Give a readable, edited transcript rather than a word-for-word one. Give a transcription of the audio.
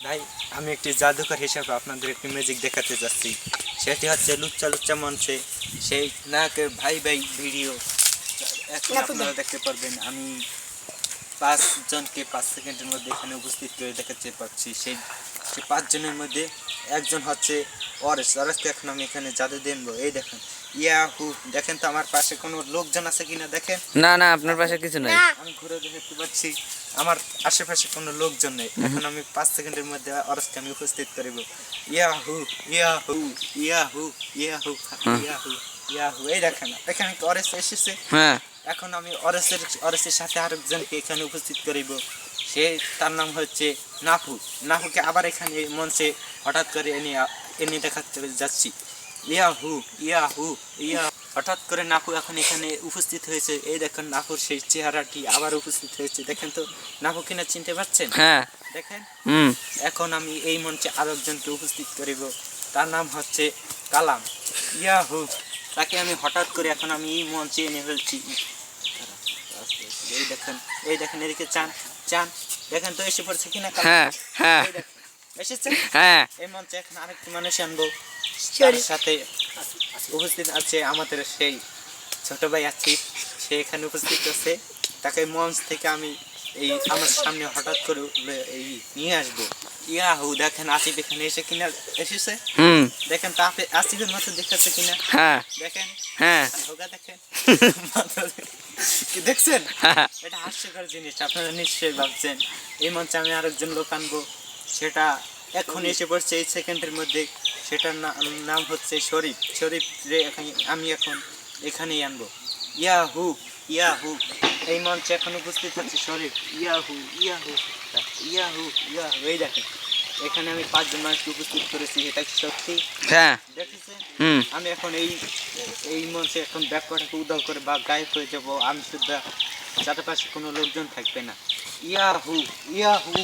ভাই আমি একটি জাদুকর হিসেবে আপনাদের একটি ম্যাজিক দেখাতে যাচ্ছি। সেটি হচ্ছে লুচ্চা লুচ্চা মঞ্চে সেই নায়কের ভাই ভাই ভিডিও। এখন আপনারা দেখতে পারবেন আমি 5 জনকে 5 সেকেন্ডের মধ্যে এখানে উপস্থিত করে দেখাতে পারছি। সেই 5 জনের মধ্যে একজন হচ্ছে অরেসকে এখন আমি এখানে জাদু দেবো। এই দেখেন ইয়াহু, দেখেন তো আমার পাশে কোনো লোকজন আছে কিনা দেখেন। না না, আপনার পাশে কিছু নাই। আমি ঘুরে দেখতে পাচ্ছি আমার আশেপাশে কোনো লোকজন নেই। এখন আমি 5 সেকেন্ডের মধ্যে অরেসকে আমি উপস্থিত করিব। Yahoo Yahoo Yahoo Yahoo Yahoo Yahoo, এই দেখেন এখানে অরেস এসেছে। হ্যাঁ, এখন আমি অরেসের সাথে আরেকজনকে এখানে উপস্থিত করিব। সে তার নাম হচ্ছে নাফু। নাফুকে আবার এখানে মঞ্চে হঠাৎ করে এনে দেখাতে যাচ্ছি। ইয়াহু ইয়াহু ইয়া, হঠাৎ করে নাফু এখন এখানে উপস্থিত হয়েছে। এই দেখেন নাফুর সেই চেহারাটি আবার উপস্থিত হয়েছে। দেখেন তো নাফু কিনা চিনতে পারছেন? হ্যাঁ, দেখেন। হুম, এখন আমি এই মঞ্চে আরেকজনকে উপস্থিত করিব। তার নাম হচ্ছে কালাম। ইয়াহু, তাকে আমি হঠাৎ করে এখন আমি এই মঞ্চে এনে ফেলছি। এই দেখেন এদিকে চান চান, দেখেন তো এসে পড়ছে কিনা কালাম। হ্যাঁ, হ্যাঁ, এই দেখেন, এসেছে। হ্যাঁ, এই মঞ্চে এখন আরেকটি মানুষ আনবো। তার সাথে উপস্থিত আছে আমাদের সেই ছোট ভাই আছিফ। সে এখানে উপস্থিত আছে। তাকে মঞ্চ থেকে আমি এই আমার সামনে হঠাৎ করে এই নিয়ে আসবো। ইয়াহু, দেখেন আসিফ এখানে এসেছে। হুম, দেখেন তো আসিফের মতো দেখতেছে কিনা। হ্যাঁ, দেখেন, হ্যাঁ, হোগা দেখেন কি দেখছেন? হ্যাঁ, এটা হাস্যকর জিনিস, আপনারা নিশ্চয়ই ভাবছেন। এই মঞ্চে আমি আরেকজন লোক আনবো। সেটা এখন এসে পড়ছে এই সেকেন্ডের মধ্যে। সেটার নাম হচ্ছে শরীফ। শরীফ রে আমি এখন এখানেই আনবো। ইয়াহু ইয়াহু, এই মঞ্চে এখন উপস্থিত হচ্ছে শরীফ। ইয়াহু ইয়াহু ইয়াহু ইয়াহু, এই দেখেন এখানে আমি 5 জন মানুষকে উপস্থিত করেছি। এটা কি সত্যি? হ্যাঁ, দেখেছেন? হুম, আমি এখন এই মঞ্চে এখন ব্যাকওয়ার্ডকে উধাও করে বা গায়েব হয়ে যাব। আমি শুধু চারপাশে কোনো লোকজন থাকবে না। Yahoo Yahoo.